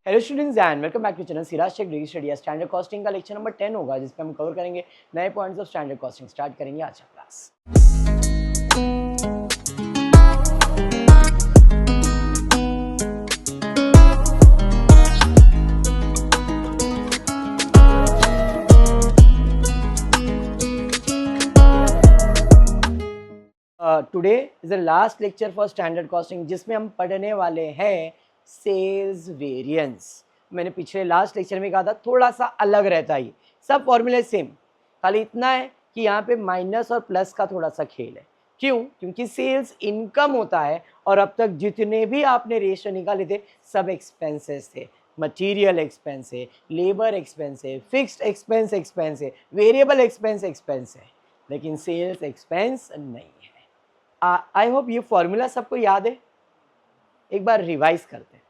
Hello students and welcome back to channel Siraj tech degree study. Standard costing का lecture number 10 होगा, जिसपे हम cover करेंगे नए points of standard costing. Start करेंगे आज का class. Today is the last lecture for standard costing, जिसमें हम पढ़ने वाले हैं सेल्स वेरिएंस। मैंने पिछले लास्ट लेक्चर में कहा था थोड़ा सा अलग रहता है, सब फॉर्मूले सेम, खाली इतना है कि यहाँ पे माइनस और प्लस का थोड़ा सा खेल है। क्यों? क्योंकि सेल्स इनकम होता है और अब तक जितने भी आपने रेशियो निकाले थे सब एक्सपेंसेस थे। मटीरियल एक्सपेंस है, लेबर एक्सपेंस है, फिक्स्ड एक्सपेंस है, वेरिएबल एक्सपेंस है, लेकिन सेल्स एक्सपेंस नहीं है। आई होप ये फॉर्मूला सबको याद है। एक बार रिवाइज करते हैं।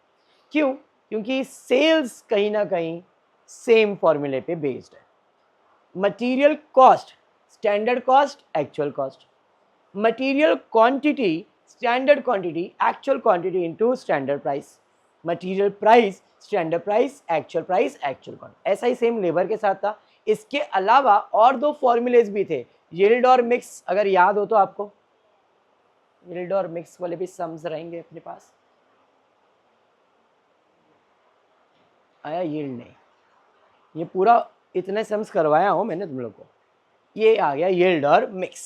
क्यों? क्योंकि सेल्स कहीं ना कहीं सेम फॉर्मूले पे बेस्ड है। Material cost standard cost actual cost, material quantity standard quantity actual quantity into standard price, material price standard price actual quantity. ऐसा ही सेम लेबर के साथ था। इसके अलावा और दो फॉर्मूलेज भी थे, यील्ड और मिक्स। अगर याद हो तो आपको यील्ड और मिक्स वाले भी सम्स रहेंगे अपने पास। आया यील्ड नहीं, ये पूरा इतने सम्स करवाया हूं मैंने तुम लोग को। ये आ गया यील्ड और mix.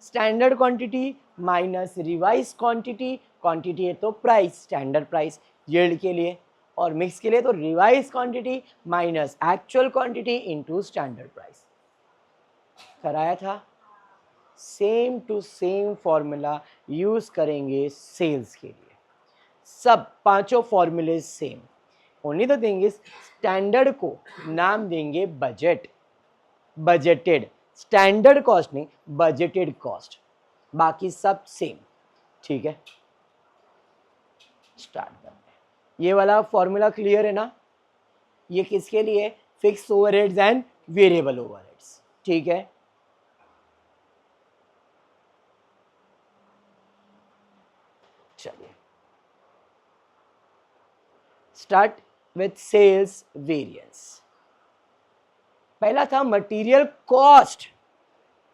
Standard quantity minus revise quantity, quantity है तो प्राइस स्टैंडर्ड प्राइस यील्ड के लिए, और मिक्स के लिए तो revise quantity minus actual quantity into standard price. कराया था। Same to same formula use करेंगे सेल्स के लिए। सब पांचों फॉर्मूले same. Only the thing is standard को नाम देंगे बजट, बजटेड। स्टैंडर्ड कॉस्ट नहीं, बजटेड कॉस्ट। बाकी सब सेम। ठीक है, स्टार्ट करते हैं। ये वाला फॉर्मूला क्लियर है ना? ये किसके लिए? Fix overheads and variable overheads. ठीक है, चलिए स्टार्ट विथ सेल्स वेरिएंस। पहला था मटेरियल कॉस्ट।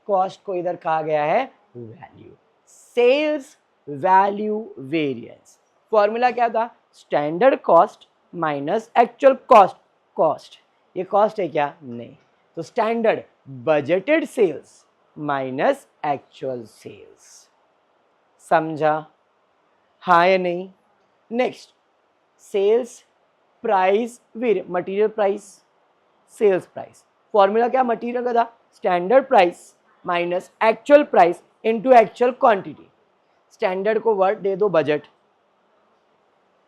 कॉस्ट को इधर कहा गया है value. Sales value variance. Formula क्या था? Standard cost minus actual cost. Cost ये कॉस्ट है क्या? नहीं। तो standard budgeted sales minus actual sales. समझा? हाँ या नहीं? Next, sales price material price sales price. Formula क्या मटेरियल का था? Standard price minus actual price into actual quantity. Standard को वर्ड दे दो budget,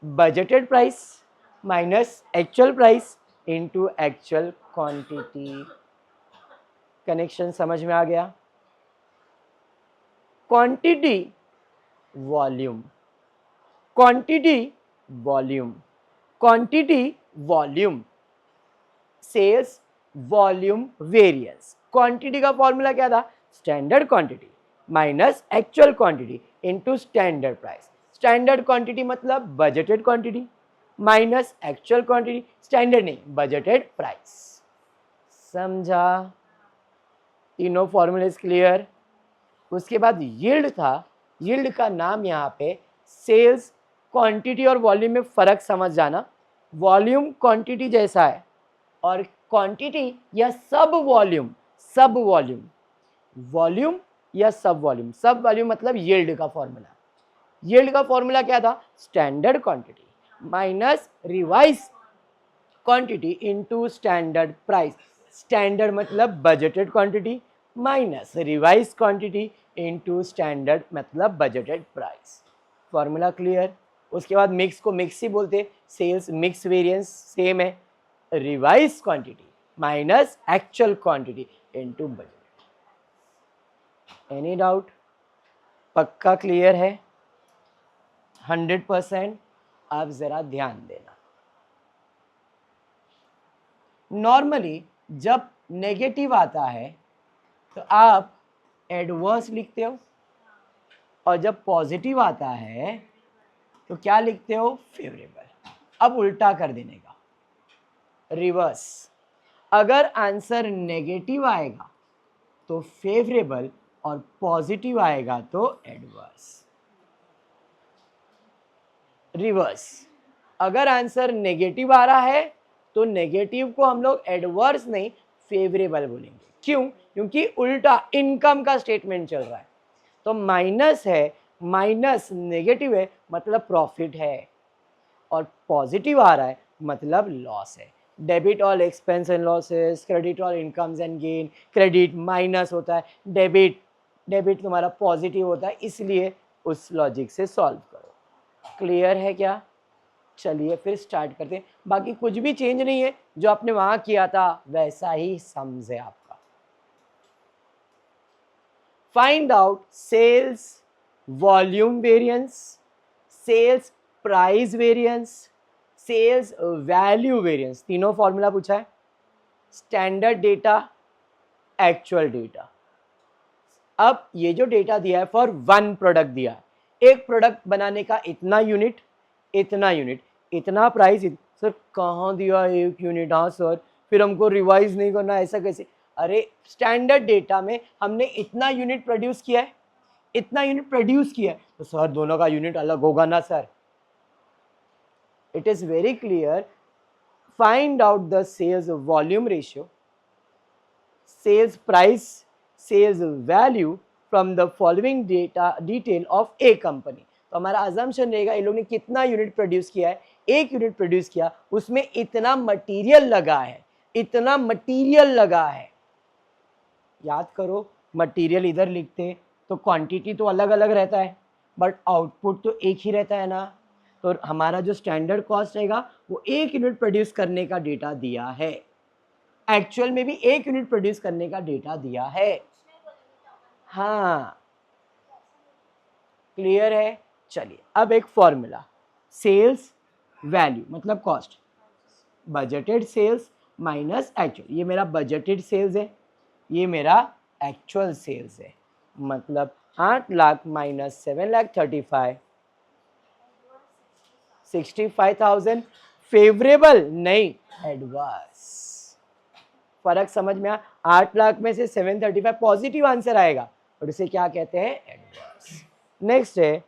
budgeted price minus actual price into actual quantity. Connection समझ में आ गया? Quantity volume, quantity volume, quantity volume, sales volume variance. Quantity का formula क्या था? Standard quantity minus actual quantity into standard price. Standard quantity मतलब budgeted quantity minus actual quantity, standard नहीं budgeted price. समझा? तीनों फॉर्मूलेस क्लियर? उसके बाद yield था। यील्ड का नाम यहाँ पे सेल्स क्वांटिटी और वॉल्यूम में फर्क समझ जाना। वॉल्यूम क्वांटिटी जैसा है और क्वांटिटी या सब वॉल्यूम, सब वॉल्यूम, वॉल्यूम या सब वॉल्यूम। सब वॉल्यूम मतलब यील्ड का फॉर्मूला। यील्ड का फॉर्मूला क्या था? Standard quantity minus revise quantity into standard price. Standard मतलब budgeted quantity minus revise quantity into standard मतलब बजटेड प्राइस। Formula clear? उसके बाद मिक्स को मिक्स ही बोलते, सेल्स मिक्स वेरिएंस सेम है, revise quantity minus actual quantity into budget. Any doubt? पक्का clear है? 100%? आप जरा ध्यान देना। नॉर्मली जब नेगेटिव आता है तो आप एडवर्स लिखते हो, और जब पॉजिटिव आता है तो क्या लिखते हो? फेवरेबल। अब उल्टा कर देने का, रिवर्स। अगर आंसर नेगेटिव आएगा तो फेवरेबल और पॉजिटिव आएगा तो एडवर्स। रिवर्स, अगर आंसर नेगेटिव आ रहा है तो नेगेटिव को हम लोग एडवर्स नहीं फेवरेबल बोलेंगे। क्यों? क्योंकि उल्टा इनकम का स्टेटमेंट चल रहा है। तो माइनस है, माइनस नेगेटिव है मतलब प्रॉफिट है, और पॉजिटिव आ रहा है मतलब लॉस है। Debit all expense and losses, credit all incomes and gain. Credit minus होता है, डेबिट डेबिट तुम्हारा पॉजिटिव होता है, इसलिए उस लॉजिक से सॉल्व करो। क्लियर है क्या? चलिए फिर स्टार्ट करते हैं। बाकी कुछ भी चेंज नहीं है, जो आपने वहां किया था वैसा ही सम्स है आपका। Find out sales volume variance, sales price variance, sales value variance. तीनों फॉर्मूला पूछा है, स्टैंडर्ड डेटा, एक्चुअल डेटा। अब ये जो डेटा दिया है फॉर वन प्रोडक्ट दिया है, एक प्रोडक्ट बनाने का इतना यूनिट, इतना यूनिट, इतना प्राइस। सर कहाँ दिया एक यूनिट? हाँ सर, फिर हमको रिवाइज नहीं करना, ऐसा कैसे? अरे स्टैंडर्ड डेटा में हमने इतना यूनिट प्रोड्यूस किया है, इतना यूनिट प्रोड्यूस किया है, तो सर दोनों का यूनिट अलग होगा ना sir. It is very clear. Find out the sales volume ratio, sales price, sales value from the following data detail of a company. तो हमारा अजम्पशन रहेगा इन लोग ने कितना यूनिट प्रोड्यूस किया है, एक यूनिट प्रोड्यूस किया, उसमें इतना मटेरियल लगा है, इतना मटेरियल लगा है। याद करो, मटेरियल इधर लिखते तो क्वांटिटी तो अलग अलग रहता है, बट आउटपुट तो एक ही रहता है ना। तो हमारा जो स्टैंडर्ड कॉस्ट रहेगा वो एक यूनिट प्रोड्यूस करने का डेटा दिया है, एक्चुअल में भी एक यूनिट प्रोड्यूस करने का डेटा दिया है। हाँ क्लियर है? चलिए अब एक फॉर्मूला, सेल्स वैल्यू मतलब cost, budgeted sales minus actual. ये मेरा बजटेड सेल्स है, ये मेरा एक्चुअल सेल्स है, मतलब 8 लाख माइनस 7,35,000, 65,000 फेवरेबल नहीं एडवर्स। फर्क समझ में आया? 8 लाख में से 735 पॉजिटिव आंसर आएगा और इसे क्या कहते हैं? एडवर्स। नेक्स्ट है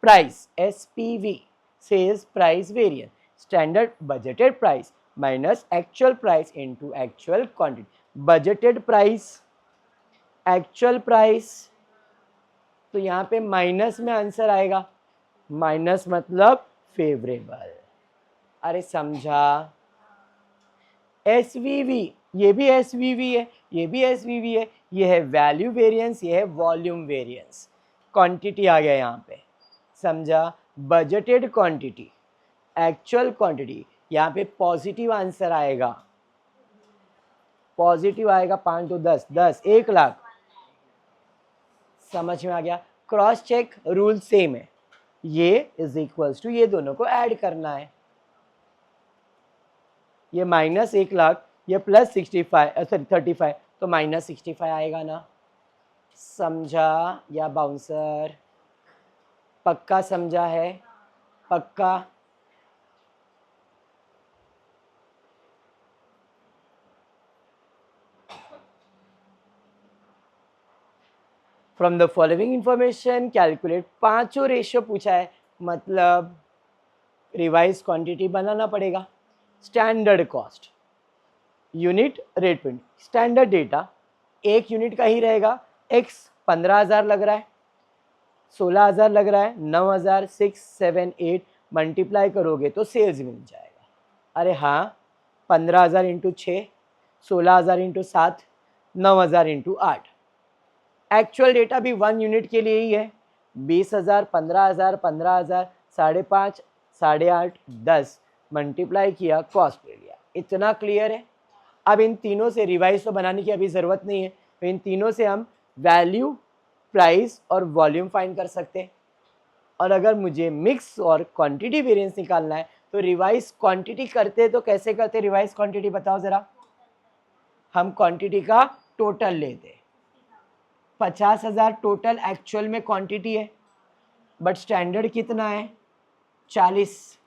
price, SPV, sales price variance, standard budgeted price minus actual price into actual quantity. Budgeted price, actual price, तो यहाँ पे माइनस में आंसर आएगा, माइनस मतलब फेवरेबल। अरे समझा? एसवीवी, ये भी एसवीवी है, ये भी एसवीवी है, ये है वैल्यू वेरिएंस, ये है वॉल्यूम वेरिएंस। क्वांटिटी आ गया यहाँ पे, समझा? बजटेड क्वांटिटी, एक्चुअल क्वांटिटी, यहाँ पे पॉजिटिव आंसर आएगा, पॉजिटिव आएगा। 5 तो 10, 10 1 लाख। समझ में आ गया? क्रॉस चेक, रूल सेम है, ये इज इक्वल्स टू ये दोनों को ऐड करना है, ये माइनस 1 लाख, ये प्लस 65 सॉरी 35, तो माइनस 65 आएगा ना। समझा या बाउंसर? पक्का समझा है? पक्का? From the following information calculate, पांचों रेशियो पूछा है, मतलब रिवाइज क्वांटिटी बनाना पड़ेगा। Standard cost, unit rate print, standard data एक यूनिट का ही रहेगा। एक्स 15,000 लग रहा है, 16,000 लग रहा है, 9,000, 6, 7, 8 मल्टीप्लाई करोगे तो सेल्स मिल जाएगा। अरे हाँ, 15,000 into 6, 16,000 into 7, 9,000 into 8। Actual data भी 1 यूनिट के लिए ही है, 20,000, 15,000, 15,000, 5.5, 8.5, 10 मल्टीप्लाई किया, कॉस्ट ले लिया। इतना क्लियर है? अब इन तीनों से रिवाइज तो बनाने की अभी ज़रूरत नहीं है, तो इन तीनों से हम वैल्यू, प्राइस और वॉल्यूम फाइंड कर सकते हैं। और अगर मुझे मिक्स और क्वांटिटी वेरिएंस निकालना है तो रिवाइज क्वांटिटी करते तो कैसे करते? रिवाइज क्वांटिटी बताओ ज़रा। हम क्वांटिटी का टोटल लेते, 50,000 टोटल एक्चुअल में क्वांटिटी है, बट स्टैंडर्ड कितना है? 40।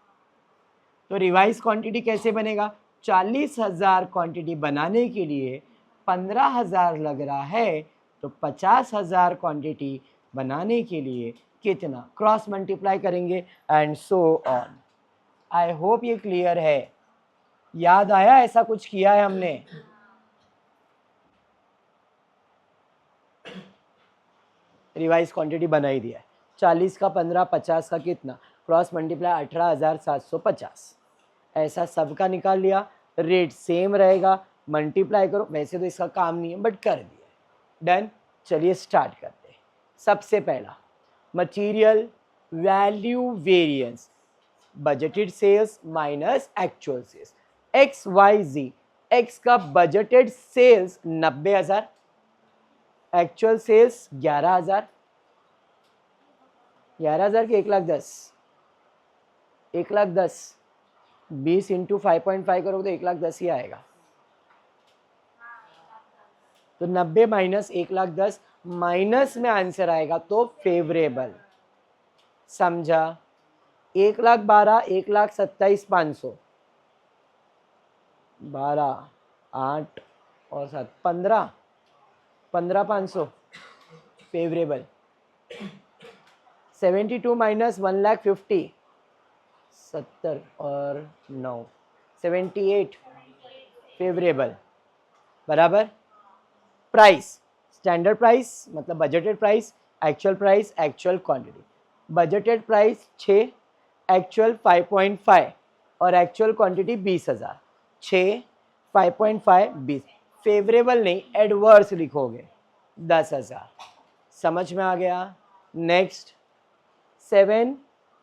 तो रिवाइज क्वांटिटी कैसे बनेगा? 40,000 क्वांटिटी बनाने के लिए 15,000 लग रहा है, तो 50,000 क्वांटिटी बनाने के लिए कितना? क्रॉस मल्टीप्लाई करेंगे and so on. I hope ये क्लियर है। याद आया ऐसा कुछ किया है हमने? रिवाइज क्वांटिटी बना ही दिया है। 40 का 15, 50 का कितना? Cross multiply 18,750। ऐसा सबका निकाल लिया, रेट सेम रहेगा, मल्टीप्लाई करो। वैसे तो इसका काम नहीं है बट कर दिया। डन। चलिए स्टार्ट करते हैं। सबसे पहला material value variance, budgeted sales minus actual sales. X Y Z, X का बजटेड सेल्स 90,000, एक्चुअल सेल्स 11,000। 11,000 के 1,10,000, 1,10,000 20 इंटू 5.5 करोगे तो 1,10,000 ही आएगा। तो 90 माइनस 1,10,000 माइनस में आंसर आएगा तो फेवरेबल। समझा? 1,12,000, 1,27,500, 12, 8 और 7, 15, 15,500 फेवरेबल। 72 माइनस 1,50,000, 70 और 9, 78 फेवरेबल। बराबर। प्राइस, स्टैंडर्ड प्राइस मतलब budgeted price, actual quantity. Budgeted price 6, actual 5.5 और एक्चुअल क्वांटिटी 20,000। 6, 5.5, 20। फेवरेबल नहीं, एडवर्स लिखोगे 10,000। समझ में आ गया? Next 7,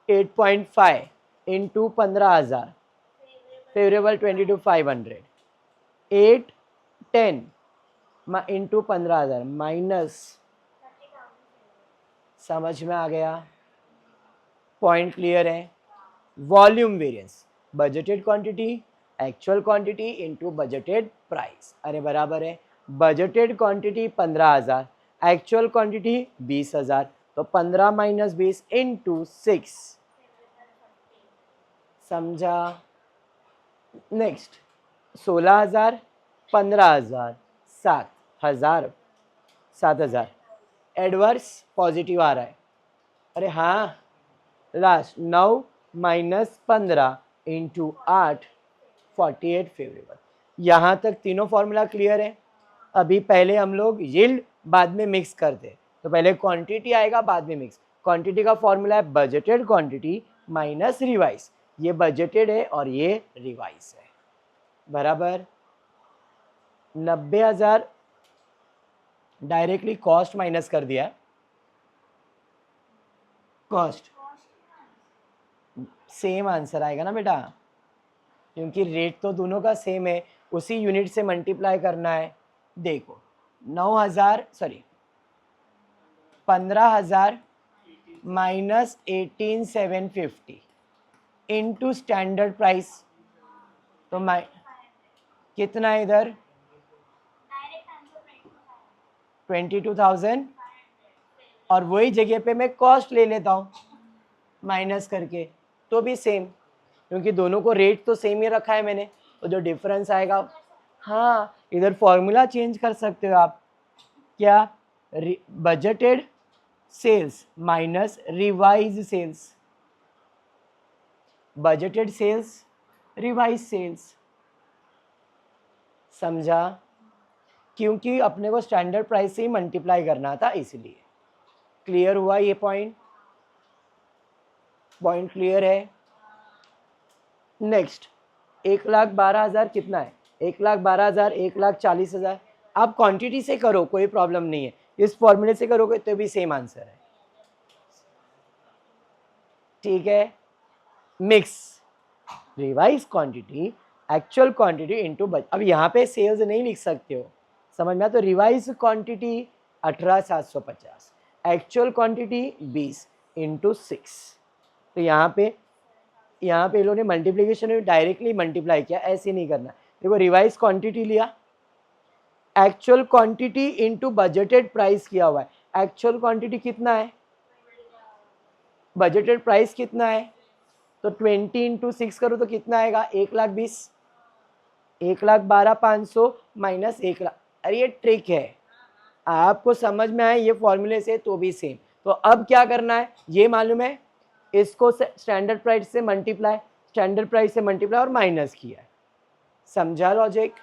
8.5 into 15,000 favourable 22,500। 8, 10 into 15,000 minus. समझ में आ गया? पॉइंट क्लियर है? Volume variance, budgeted quantity actual quantity into budgeted price. अरे बराबर है, बजटेड क्वांटिटी 15,000, एक्चुअल क्वांटिटी 20,000, तो 15 माइनस 20 इंटू 6। समझा? नेक्स्ट 16,000, 15,000, 7,000, 7,000। एडवर्स पॉजिटिव आ रहा है। अरे हाँ, लास्ट 9 माइनस 15 इंटू 8, 48 फेवरेबल। यहाँ तक तीनों फॉर्मूला क्लियर है। अभी पहले हम लोग यील्ड बाद में मिक्स करते, तो पहले क्वांटिटी आएगा बाद में मिक्स। क्वांटिटी का फॉर्मूला है बजटेड क्वांटिटी माइनस रिवाइज। ये बजटेड है और ये रिवाइज है। बराबर। 90,000 डायरेक्टली कॉस्ट माइनस कर दिया। कॉस्ट सेम आंसर आएगा ना बेटा, क्योंकि रेट तो दोनों का सेम है, उसी यूनिट से मल्टीप्लाई करना है। देखो 9,000 sorry 15,000 minus 18,750 into standard price, तो कितना है इधर? 22,000 और वही जगह पे मैं कॉस्ट ले लेता हूँ माइनस करके, तो भी सेम, क्योंकि दोनों को रेट तो सेम ही रखा है मैंने। तो जो डिफरेंस आएगा, हाँ इधर फॉर्मूला चेंज कर सकते हो आप। क्या? Budgeted sales minus revise sales, budgeted sales revise sales. समझा? क्योंकि अपने को स्टैंडर्ड प्राइस से ही मल्टीप्लाई करना था इसलिए। क्लियर हुआ ये पॉइंट? पॉइंट क्लियर है? नेक्स्ट 1,12,000 कितना है? 1,12,000, 1,40,000। आप क्वांटिटी से करो कोई प्रॉब्लम नहीं है, इस फॉर्मूले से करोगे तो भी सेम आंसर है। ठीक है? Mix revise quantity actual quantity into budget. अब यहाँ पे सेल्स नहीं लिख सकते हो, समझ में? तो revise quantity 18,750, actual quantity 20 into 6। तो यहाँ पे इन्होंने मल्टीप्लीकेशन डायरेक्टली मल्टीप्लाई किया, ऐसे नहीं करना। देखो रिवाइज क्वांटिटी लिया, actual quantity into budgeted price किया हुआ है। एक्चुअल क्वांटिटी कितना है? बजटेड प्राइस कितना है? तो 20 इंटू 6 करो तो कितना आएगा, 1,20,000, 1,12,500 माइनस 1,00,000। अरे ये ट्रिक है, आपको समझ में आए ये फॉर्मूले से तो भी सेम। तो अब क्या करना है, ये मालूम है, इसको स्टैंडर्ड प्राइस से मल्टीप्लाई, स्टैंडर्ड प्राइस से मल्टीप्लाई और माइनस किया है। समझा लॉजिक?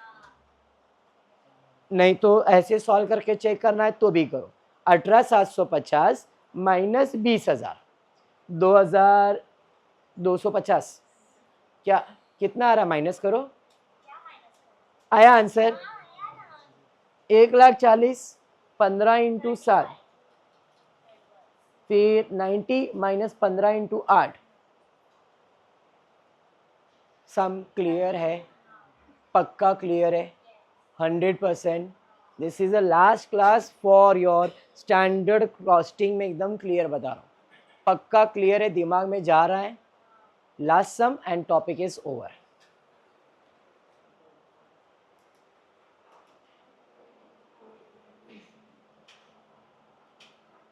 नहीं तो ऐसे सॉल्व करके चेक करना है तो भी करो। 18,750 माइनस 20,000, 2,250, क्या कितना आ रहा, माइनस करो। आया आंसर? 1,40,000, 15 इंटू 7, फिर 90 माइनस 15 इंटू 8। सम क्लियर है? पक्का क्लियर है? 100%। This is a last class for your standard costing में, एकदम क्लियर बता रहा हूँ, पक्का क्लियर है, दिमाग में जा रहा है। Last sum and topic is over.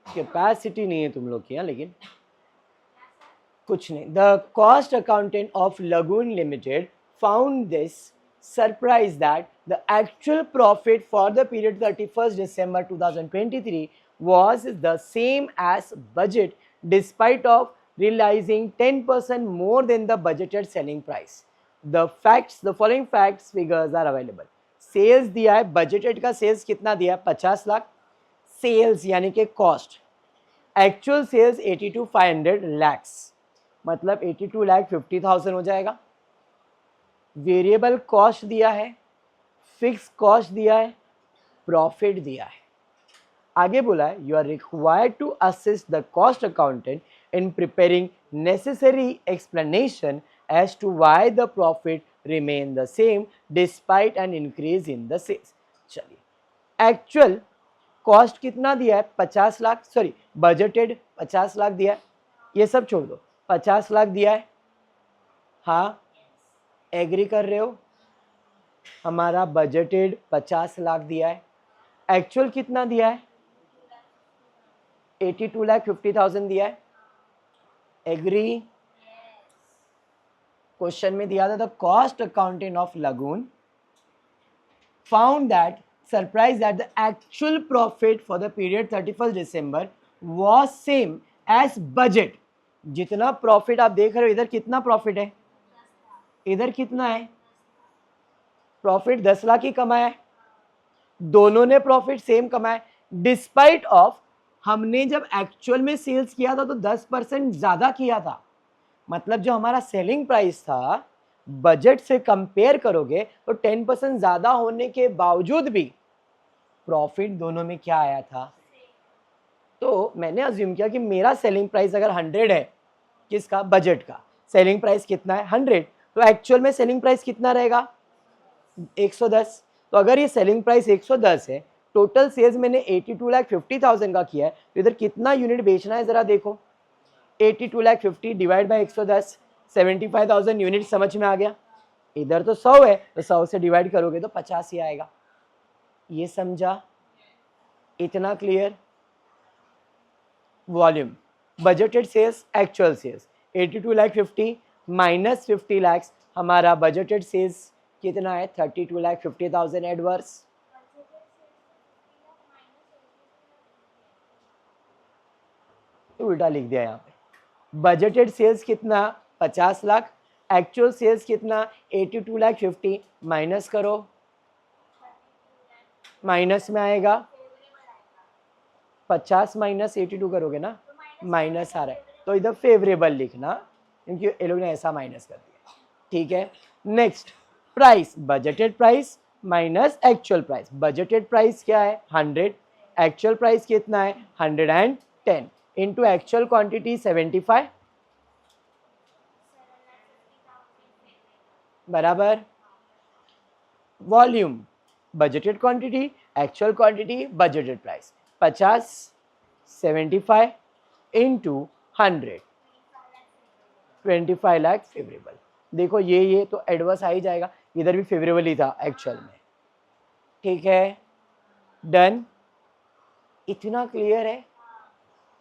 Capacity नहीं है तुम लोग की, लेकिन कुछ नहीं। The cost accountant of Lagoon Limited found this surprise that the actual profit for the period 31st December 2023 was the same as budget despite of realizing 10% more than the budgeted selling price. The following facts figures are available. Sales दिया है, budgeted का sales कितना दिया है, 50 lakh. Sales यानी कि cost, actual sales 82,500 lakhs, मतलब 82,50,000 हो जाएगा। वेरिएबल कॉस्ट दिया है, फिक्स कॉस्ट दिया है, प्रॉफिट दिया है। आगे बोला है you are required to assist the cost accountant in preparing necessary explanation as to why the profit remain the same despite an increase in the sales. चलिए, एक्चुअल कॉस्ट कितना दिया है, 50 लाख, सॉरी बजटेड 50 लाख दिया है, ये सब छोड़ दो, 50 लाख दिया है। हाँ, एग्री कर रहे हो? हमारा बजटेड 50 लाख दिया है, एक्चुअल कितना दिया है, 82,50,000 दिया है। एग्री? क्वेश्चन में दिया था the cost accountant of Lagoon found that surprise that the actual profit for the period 31st December was same as budget. जितना प्रॉफिट आप देख रहे हो, इधर कितना प्रॉफिट है, इधर कितना है प्रॉफिट, 10 लाख ही कमाया है, दोनों ने प्रॉफिट सेम कमाया, डिस्पाइट ऑफ हमने जब एक्चुअल में सेल्स किया था तो 10% ज्यादा किया था। मतलब जो हमारा सेलिंग प्राइस था बजट से कंपेयर करोगे तो 10% ज्यादा होने के बावजूद भी प्रॉफिट दोनों में क्या आया था। तो मैंने अज्यूम किया कि मेरा सेलिंग प्राइस अगर 100 है, किसका, बजट का सेलिंग प्राइस कितना है 100, तो एक्चुअल में सेलिंग प्राइस कितना रहेगा 110। तो अगर ये सेलिंग प्राइस 110 है, टोटल सेल्स मैंने 82,50,000 का किया है, तो इधर कितना यूनिट बेचना है जरा देखो, 82,50,000 डिवाइड बाय 110, 75,000 यूनिट। समझ में आ गया? इधर तो 100 है तो 100 से डिवाइड करोगे तो 50 ही आएगा। ये समझा? इतना clear? Volume, budgeted sales, actual sales, 82,50,000 minus 50 lakh, हमारा बजटेड सेल्स कितना है 32,50,000 एडवर्स। तो उल्टा लिख दिया यहाँ पे, बजटेड सेल्स कितना 50 लाख, एक्चुअल सेल्स कितना 82,50,000, माइनस करो, माइनस में आएगा 50 माइनस 82 करोगे ना, माइनस आ रहा है, तो इधर फेवरेबल लिखना क्योंकि ये लोग ने ऐसा माइनस कर दिया। ठीक है, next price, budgeted price minus actual price. Budgeted price क्या है 100, एक्चुअल प्राइस कितना है 110, इंटू एक्चुअल क्वांटिटी 75 बराबर volume, budgeted quantity, actual quantity, budgeted price, 50 75 into 100, 25 lakh favourable. देखो ये तो एडवर्स आ ही जाएगा, इधर भी फेवरेबल ही था एक्चुअल में। ठीक है, डन? इतना क्लियर है?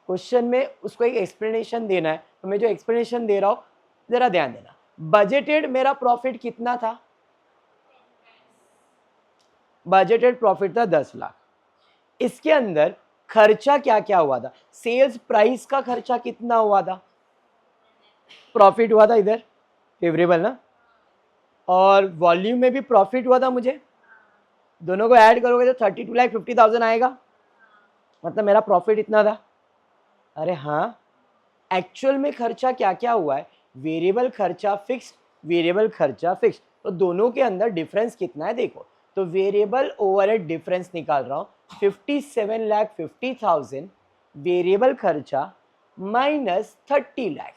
क्वेश्चन में उसको एक एक्सप्लेनेशन देना है, तो मैं जो एक्सप्लेनेशन दे रहा हूँ जरा ध्यान देना, बजटेड मेरा प्रॉफिट कितना था, बजटेड प्रॉफिट था 10 लाख। इसके अंदर खर्चा क्या क्या हुआ था, सेल्स प्राइस का खर्चा कितना हुआ था, प्रॉफिट हुआ था इधर फेवरेबल ना, और वॉल्यूम में भी प्रॉफिट हुआ था मुझे, दोनों को ऐड करोगे तो 32,50,000 आएगा, मतलब मेरा प्रॉफिट इतना था। अरे हाँ, एक्चुअल में खर्चा क्या क्या हुआ है, वेरिएबल खर्चा फिक्स, वेरिएबल खर्चा फिक्स, तो दोनों के अंदर डिफरेंस कितना है देखो, तो वेरिएबल ओवरहेड डिफरेंस निकाल रहा हूँ 57,50,000 वेरिएबल खर्चा माइनस 30 लाख,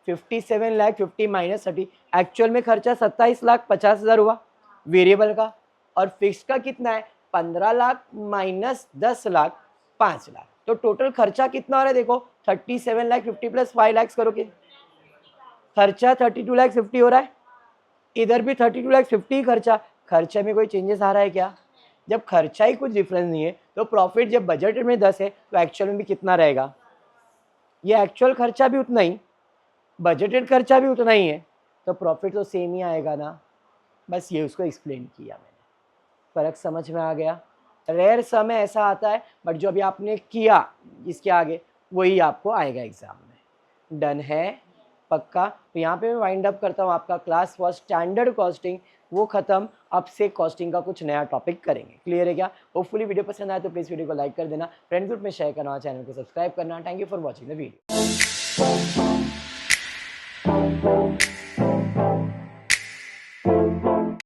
57,50,000 माइनस 30, एक्चुअल में खर्चा 27,50,000 हुआ वेरिएबल का, और फिक्स का कितना है 15 लाख माइनस 10 लाख 5 लाख, तो टोटल खर्चा कितना हो रहा है देखो 37,50,000 प्लस 5 लाख करोगे, खर्चा 32,50,000 हो रहा है, इधर भी 32,50,000 खर्चा, खर्चे में कोई चेंजेस आ रहा है क्या, जब खर्चा ही कुछ डिफरेंस नहीं है तो प्रॉफिट जब बजट में 10 है तो एक्चुअल में भी कितना रहेगा, ये एक्चुअल खर्चा भी उतना ही, बजटेड खर्चा भी उतना ही है, तो प्रॉफिट तो सेम ही आएगा ना, बस ये उसको एक्सप्लेन किया मैंने, फर्क समझ में आ गया। रेयर समय ऐसा आता है, बट जो अभी आपने किया इसके आगे वही आपको आएगा एग्जाम में, डन है पक्का। तो यहाँ पे मैं वाइंड अप करता हूँ, आपका क्लास फॉर स्टैंडर्ड कॉस्टिंग वो खत्म, अब से कॉस्टिंग का कुछ नया टॉपिक करेंगे, क्लियर है क्या। होपफुली वीडियो पसंद आए तो प्लीज़ वीडियो को लाइक कर देना, फ्रेंड ग्रुप में शेयर करना, चैनल को सब्सक्राइब करना। Thank you for watching the video.